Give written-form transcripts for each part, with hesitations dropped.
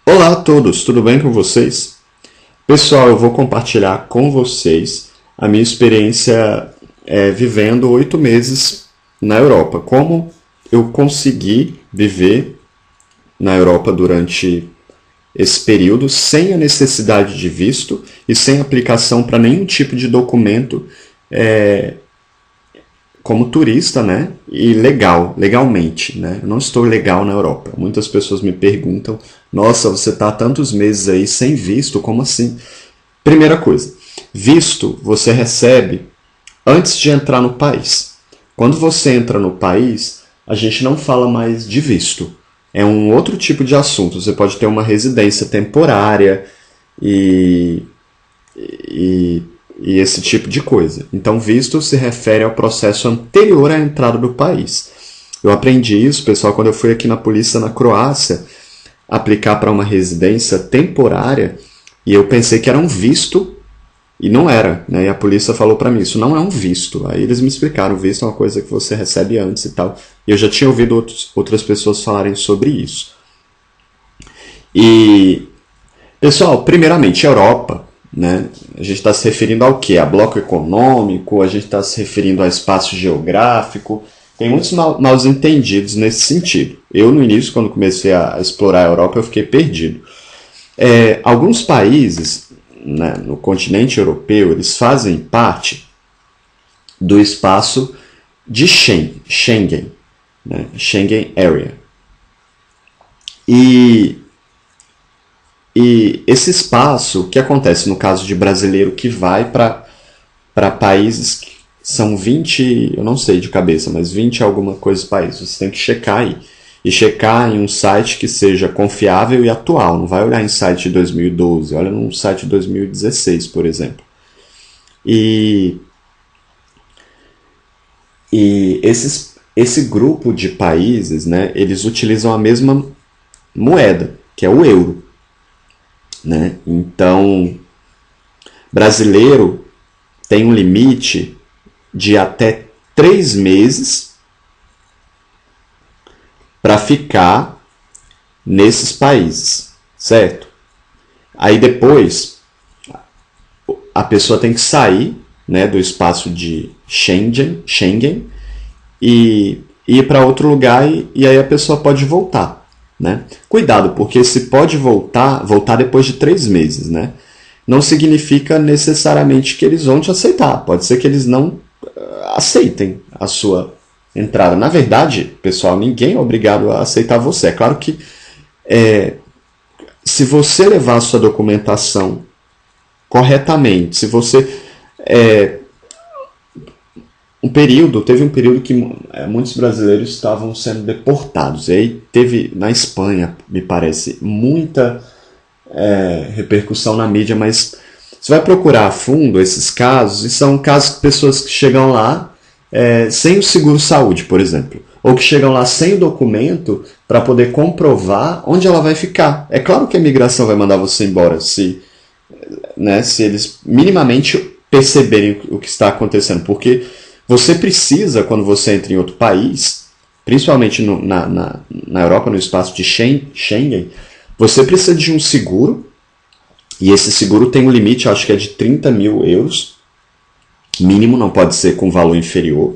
Olá a todos, tudo bem com vocês? Pessoal, eu vou compartilhar com vocês a minha experiência vivendo 8 meses na Europa. Como eu consegui viver na Europa durante esse período sem a necessidade de visto e sem aplicação para nenhum tipo de documento como turista, né? E legalmente, né? Eu não estou legal na Europa. Muitas pessoas me perguntam: nossa, você está há tantos meses aí sem visto, como assim? Primeira coisa, visto você recebe antes de entrar no país. Quando você entra no país, a gente não fala mais de visto. É um outro tipo de assunto. Você pode ter uma residência temporária e, e, e esse tipo de coisa. Então, visto se refere ao processo anterior à entrada do país. Eu aprendi isso, pessoal, quando eu fui aqui na polícia na Croácia aplicar para uma residência temporária e eu pensei que era um visto e não era, né? E a polícia falou para mim, isso não é um visto. Aí eles me explicaram, o visto é uma coisa que você recebe antes e tal. E eu já tinha ouvido outras pessoas falarem sobre isso. E, pessoal, primeiramente, Europa, né? A gente está se referindo ao quê? A bloco econômico, a gente está se referindo a espaço geográfico. Tem muitos mal entendidos nesse sentido. Eu, no início, quando comecei a explorar a Europa, eu fiquei perdido. Alguns países, né, no continente europeu, eles fazem parte do espaço de Schengen, né, Schengen Area. E esse espaço, o que acontece no caso de brasileiro que vai para países que são 20, eu não sei de cabeça, mas 20 alguma coisa países, você tem que checar aí. E checar em um site que seja confiável e atual. Não vai olhar em site de 2012, olha num site de 2016, por exemplo. E esse grupo de países, né, eles utilizam a mesma moeda, que é o euro. Né? Então, brasileiro tem um limite de até 3 meses para ficar nesses países, certo? Aí depois a pessoa tem que sair, né, do espaço de Schengen e ir para outro lugar e aí a pessoa pode voltar, né? Cuidado, porque se pode voltar depois de 3 meses, né? Não significa necessariamente que eles vão te aceitar. Pode ser que eles não aceitem a sua entrada. Na verdade, pessoal, ninguém é obrigado a aceitar você. É claro que se você levar a sua documentação corretamente, se você teve um período que muitos brasileiros estavam sendo deportados. E aí teve na Espanha, me parece, muita repercussão na mídia, mas você vai procurar a fundo esses casos, e são casos de pessoas que chegam lá sem o seguro-saúde, por exemplo, ou que chegam lá sem o documento para poder comprovar onde ela vai ficar. É claro que a imigração vai mandar você embora se eles minimamente perceberem o que está acontecendo, porque você precisa, quando você entra em outro país, principalmente na Europa, no espaço de Schengen, você precisa de um seguro, e esse seguro tem um limite, acho que é de 30 mil euros, mínimo, não pode ser com valor inferior.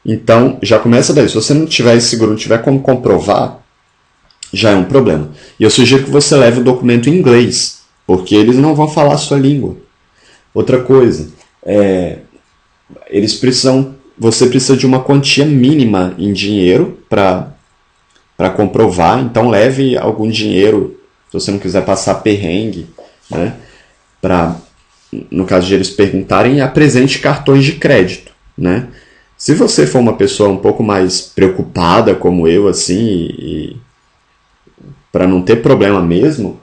Então, já começa daí. Se você não tiver esse seguro, não tiver como comprovar, já é um problema. E eu sugiro que você leve o documento em inglês, porque eles não vão falar a sua língua. Outra coisa, você precisa de uma quantia mínima em dinheiro para comprovar, então leve algum dinheiro, se você não quiser passar perrengue, né, no caso de eles perguntarem, apresente cartões de crédito, né? Se você for uma pessoa um pouco mais preocupada como eu, assim, e para não ter problema mesmo,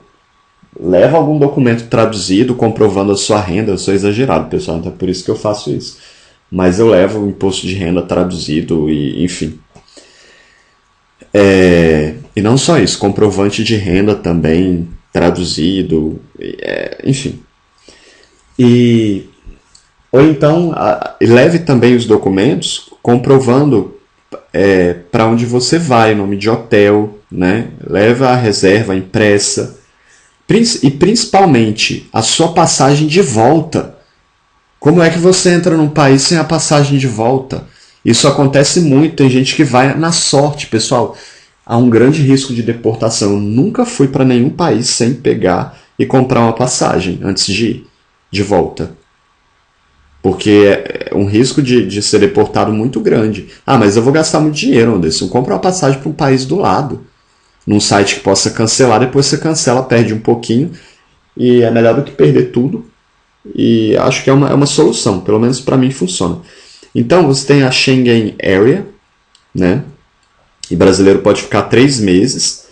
leva algum documento traduzido comprovando a sua renda. Eu sou exagerado, pessoal, então é por isso que eu faço isso. Mas eu levo o imposto de renda traduzido e enfim. E não só isso, comprovante de renda também traduzido, enfim. Ou então, leve também os documentos comprovando para onde você vai, nome de hotel, né? Leva a reserva impressa, E principalmente a sua passagem de volta. Como é que você entra num país sem a passagem de volta? Isso acontece muito, tem gente que vai na sorte, pessoal. Há um grande risco de deportação. Eu nunca fui para nenhum país sem pegar e comprar uma passagem antes de ir de volta. Porque é um risco de ser deportado muito grande. Ah, mas eu vou gastar muito dinheiro, Anderson. Compra uma passagem para um país do lado. Num site que possa cancelar, depois você cancela, perde um pouquinho. E é melhor do que perder tudo. E acho que é uma solução. Pelo menos para mim funciona. Então você tem a Schengen Area, né? E brasileiro pode ficar 3 meses.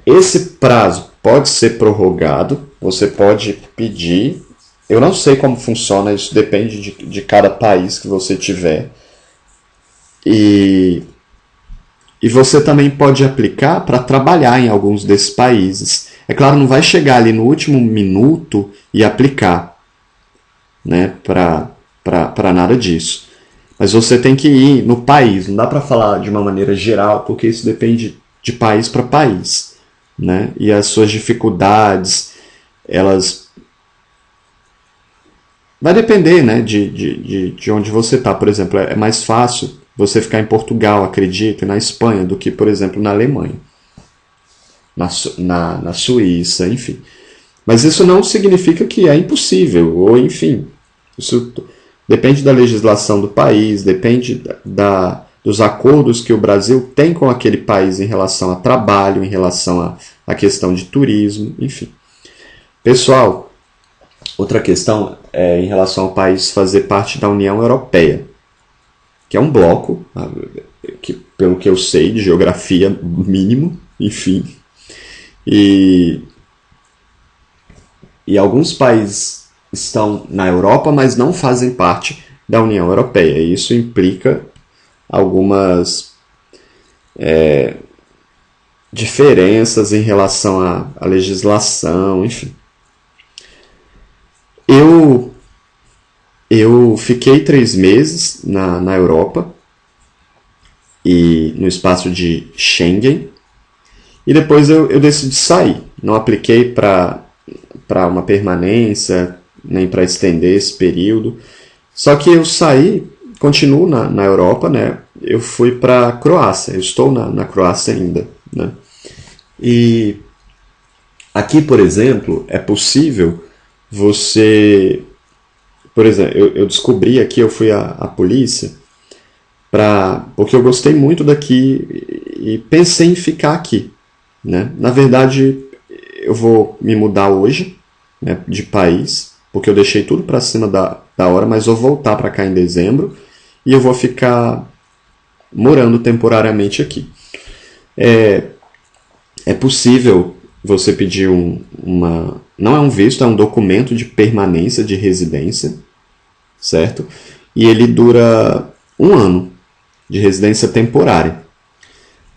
Esse prazo pode ser prorrogado. Você pode pedir. Eu não sei como funciona, isso depende de cada país que você tiver. E você também pode aplicar para trabalhar em alguns desses países. É claro, não vai chegar ali no último minuto e aplicar, né, para nada disso. Mas você tem que ir no país, não dá para falar de uma maneira geral, porque isso depende de país para país, né? E as suas dificuldades, elas... Vai depender, né, de onde você está. Por exemplo, é mais fácil você ficar em Portugal, acredito, e na Espanha, do que, por exemplo, na Alemanha, na Suíça, enfim. Mas isso não significa que é impossível, ou enfim, isso depende da legislação do país, depende dos acordos que o Brasil tem com aquele país em relação a trabalho, em relação à questão de turismo, enfim. Pessoal, outra questão é em relação ao país fazer parte da União Europeia, que é um bloco, que, pelo que eu sei, de geografia mínimo, enfim. E alguns países estão na Europa, mas não fazem parte da União Europeia. E isso implica algumas diferenças em relação à legislação, enfim. Eu fiquei 3 meses na Europa, e no espaço de Schengen, e depois eu decidi sair. Não apliquei para uma permanência, nem para estender esse período. Só que eu saí, continuo na Europa, né? Eu fui para a Croácia, eu estou na Croácia ainda, né? E aqui, por exemplo, é possível você... Por exemplo, eu descobri aqui, eu fui à polícia, porque eu gostei muito daqui e pensei em ficar aqui, né? Na verdade, eu vou me mudar hoje, né, de país, porque eu deixei tudo para cima da hora, mas vou voltar para cá em dezembro e eu vou ficar morando temporariamente aqui. É possível você pedir não é um visto, é um documento de permanência de residência, certo? E ele dura 1 ano de residência temporária.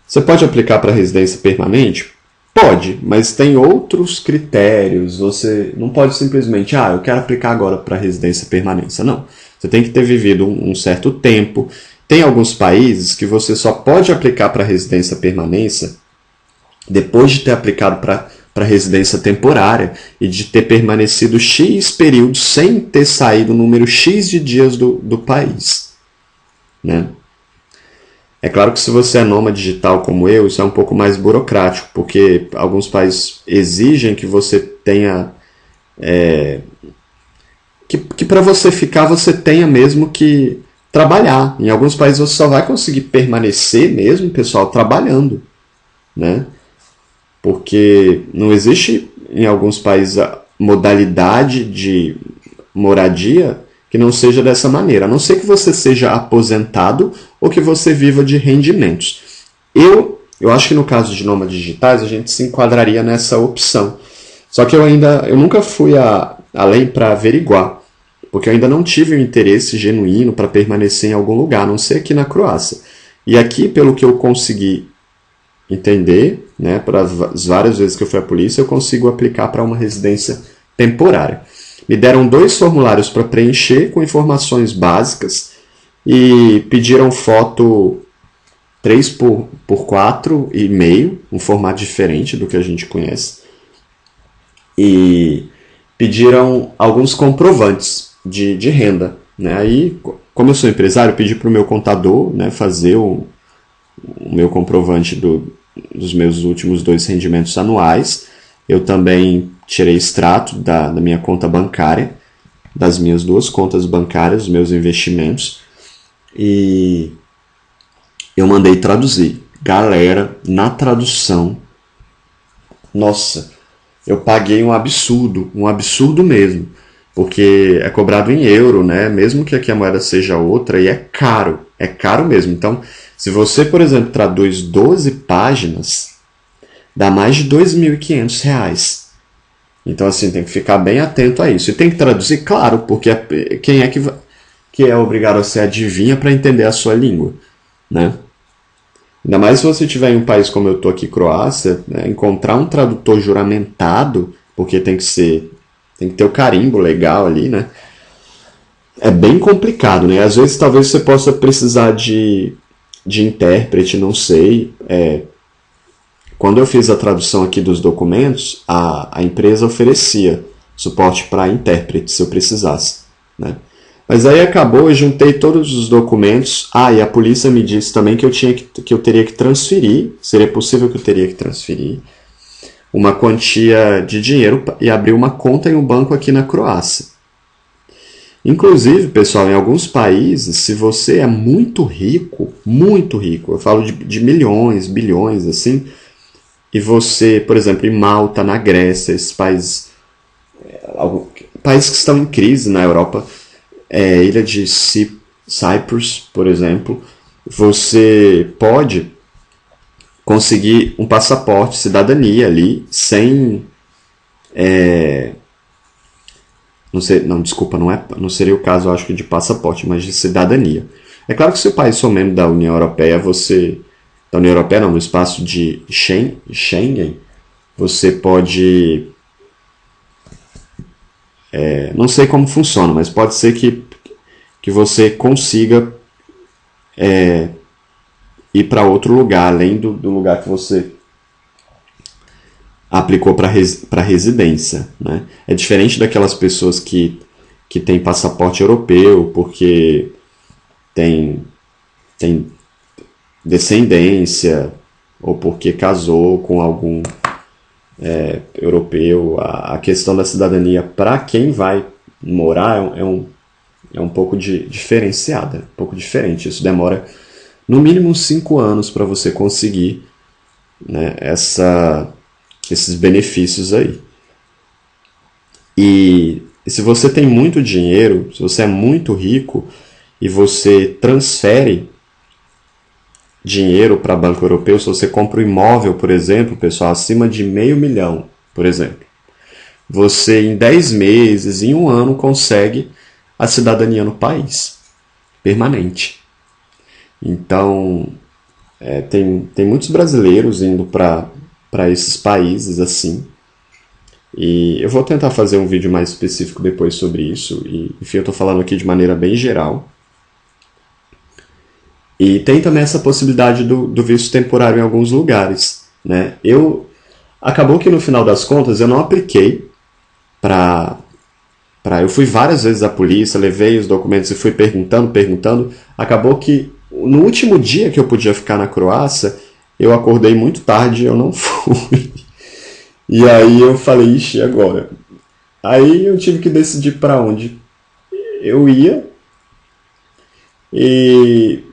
Você pode aplicar para residência permanente? Pode, mas tem outros critérios. Você não pode simplesmente, eu quero aplicar agora para residência permanência. Não. Você tem que ter vivido um certo tempo. Tem alguns países que você só pode aplicar para residência permanência depois de ter aplicado para residência temporária e de ter permanecido X período sem ter saído o número X de dias do país, né? É claro que se você é nômade digital como eu, isso é um pouco mais burocrático, porque alguns países exigem que você tenha... que para você ficar, você tenha mesmo que trabalhar. Em alguns países você só vai conseguir permanecer mesmo, pessoal, trabalhando, né? Porque não existe em alguns países a modalidade de moradia que não seja dessa maneira, a não ser que você seja aposentado ou que você viva de rendimentos. Eu acho que no caso de nômades digitais a gente se enquadraria nessa opção. Só que eu nunca fui além para averiguar, porque eu ainda não tive um interesse genuíno para permanecer em algum lugar, a não ser aqui na Croácia. E aqui, pelo que eu consegui entender, né, para as várias vezes que eu fui à polícia, eu consigo aplicar para uma residência temporária. Me deram 2 formulários para preencher com informações básicas e pediram foto 3x4,5, um formato diferente do que a gente conhece. e pediram alguns comprovantes de renda, né? Aí, como eu sou empresário, eu pedi para o meu contador, né, fazer o meu comprovante dos meus últimos 2 rendimentos anuais. Eu também tirei extrato da minha conta bancária, das minhas 2 contas bancárias, dos meus investimentos, e eu mandei traduzir. Galera, na tradução, nossa, eu paguei um absurdo mesmo, porque é cobrado em euro, né? Mesmo que aqui a moeda seja outra, e é caro mesmo. Então, se você, por exemplo, traduz 12 páginas, dá mais de R$ 2.500. Então, assim, tem que ficar bem atento a isso. E tem que traduzir, claro, porque quem é que é obrigado a ser adivinha para entender a sua língua, né? Ainda mais se você estiver em um país como eu estou aqui, Croácia, né, encontrar um tradutor juramentado, porque tem que ter o carimbo legal ali, né? É bem complicado, né? Às vezes talvez você possa precisar de intérprete, não sei. Quando eu fiz a tradução aqui dos documentos, a empresa oferecia suporte para intérprete, se eu precisasse, né? Mas aí acabou, eu juntei todos os documentos. E a polícia me disse também que eu teria que transferir, seria possível que eu teria que transferir uma quantia de dinheiro e abrir uma conta em um banco aqui na Croácia. Inclusive, pessoal, em alguns países, se você é muito rico, eu falo de milhões, bilhões, assim, e você, por exemplo, em Malta, na Grécia, esses países que estão em crise na Europa, ilha de Cyprus, por exemplo, você pode conseguir um passaporte, cidadania ali, sem... desculpa, não seria o caso, eu acho que de passaporte, mas de cidadania. É claro que se o país for membro da União Europeia, da União Europeia não, no espaço de Schengen, você pode... não sei como funciona, mas pode ser que você consiga ir para outro lugar, além do lugar que você aplicou para residência, né? É diferente daquelas pessoas que têm passaporte europeu porque tem descendência ou porque casou com algum europeu. A questão da cidadania para quem vai morar é um pouco diferenciada, um pouco diferente. Isso demora no mínimo 5 anos para você conseguir, né, esses benefícios aí. E se você tem muito dinheiro, se você é muito rico e você transfere dinheiro para banco europeu, se você compra um imóvel, por exemplo, pessoal, acima de $500 mil, por exemplo, você em 10 meses, em 1 ano, consegue a cidadania no país, permanente. Então, tem muitos brasileiros indo para esses países assim. E eu vou tentar fazer um vídeo mais específico depois sobre isso. E, enfim, eu estou falando aqui de maneira bem geral. E tem também essa possibilidade do visto temporário em alguns lugares, né? Acabou que no final das contas eu não apliquei eu fui várias vezes à polícia, levei os documentos e fui perguntando. Acabou que no último dia que eu podia ficar na Croácia, eu acordei muito tarde e eu não fui. E aí eu falei, ixi, agora? Aí eu tive que decidir para onde eu ia. E...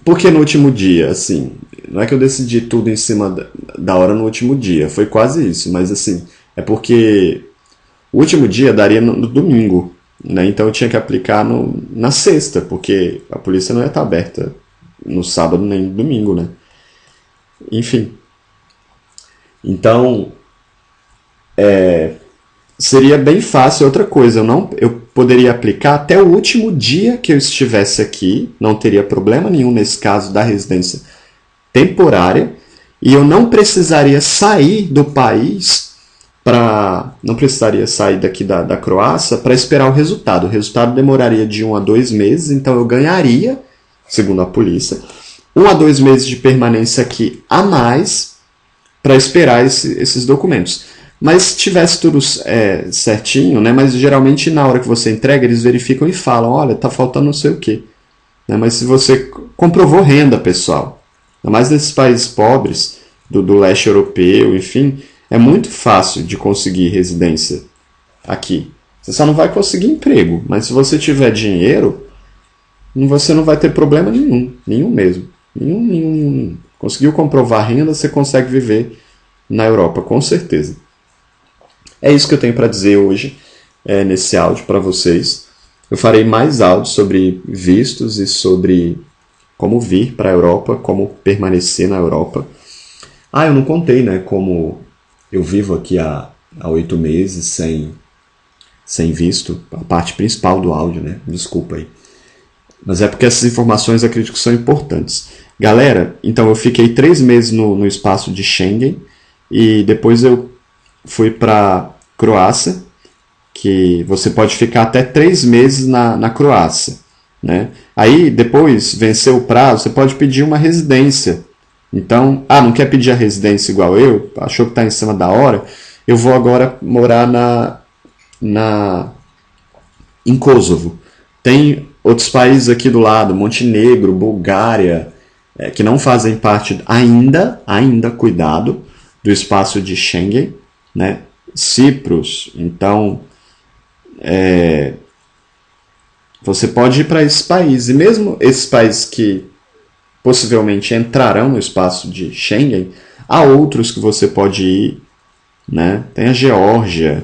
Porque no último dia, assim, não é que eu decidi tudo em cima da hora no último dia, foi quase isso, mas assim, é porque o último dia daria no domingo, né? Então eu tinha que aplicar na sexta, porque a polícia não ia estar aberta no sábado nem no domingo, né? Enfim. Então, seria bem fácil. Outra coisa, eu poderia aplicar até o último dia que eu estivesse aqui, não teria problema nenhum nesse caso da residência temporária, e eu não precisaria sair do país não precisaria sair daqui da Croácia para esperar o resultado. O resultado demoraria de 1 a 2 meses, então eu ganharia, segundo a polícia, 1 a 2 meses de permanência aqui a mais para esperar esses documentos. Mas se tivesse tudo certinho, né? Mas geralmente na hora que você entrega, eles verificam e falam, olha, tá faltando não sei o quê. Né? Mas se você comprovou renda, pessoal, ainda mais nesses países pobres, do leste europeu, enfim, é muito fácil de conseguir residência aqui. Você só não vai conseguir emprego, mas se você tiver dinheiro, você não vai ter problema nenhum, nenhum mesmo. Nenhum. Conseguiu comprovar renda, você consegue viver na Europa, com certeza. É isso que eu tenho para dizer hoje, nesse áudio para vocês. Eu farei mais áudios sobre vistos e sobre como vir para a Europa, como permanecer na Europa. Ah, eu não contei, né, como eu vivo aqui há 8 meses sem visto, a parte principal do áudio, né? Desculpa aí. Mas é porque essas informações eu acredito que são importantes. Galera, então eu fiquei 3 meses no espaço de Schengen e depois eu fui para Croácia, que você pode ficar até 3 meses na Croácia. Né? Aí, depois, venceu o prazo, você pode pedir uma residência. Então, não quer pedir a residência igual eu? Achou que está em cima da hora? Eu vou agora morar em Kosovo. Tem outros países aqui do lado, Montenegro, Bulgária, que não fazem parte ainda, cuidado, do espaço de Schengen, né? Cipros, então você pode ir para esses países, e mesmo esses países que possivelmente entrarão no espaço de Schengen, há outros que você pode ir, né? Tem a Geórgia,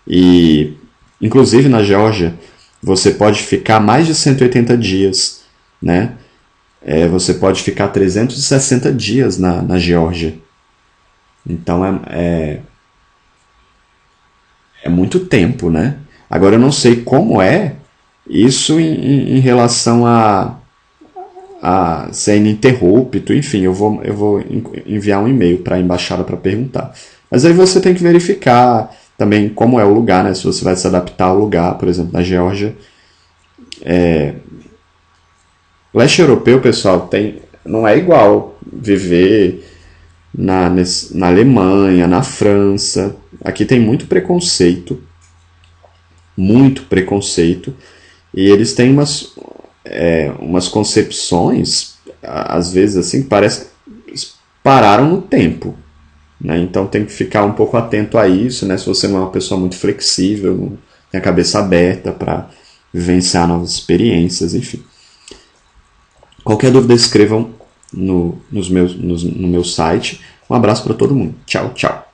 e inclusive na Geórgia você pode ficar mais de 180 dias, né? Você pode ficar 360 dias na Geórgia. Então é muito tempo, né? Agora eu não sei como é isso em relação a ser ininterrupto, enfim, eu vou enviar um e-mail para a embaixada para perguntar. Mas aí você tem que verificar também como é o lugar, né? Se você vai se adaptar ao lugar, por exemplo, na Geórgia. O leste europeu, pessoal, não é igual viver na Alemanha, na França. Aqui tem muito preconceito, e eles têm umas concepções, às vezes assim, parece que pararam no tempo, né? Então tem que ficar um pouco atento a isso, né? Se você não é uma pessoa muito flexível, não tem a cabeça aberta para vivenciar novas experiências, enfim. Qualquer dúvida, escrevam no meu site. Um abraço para todo mundo. Tchau, tchau.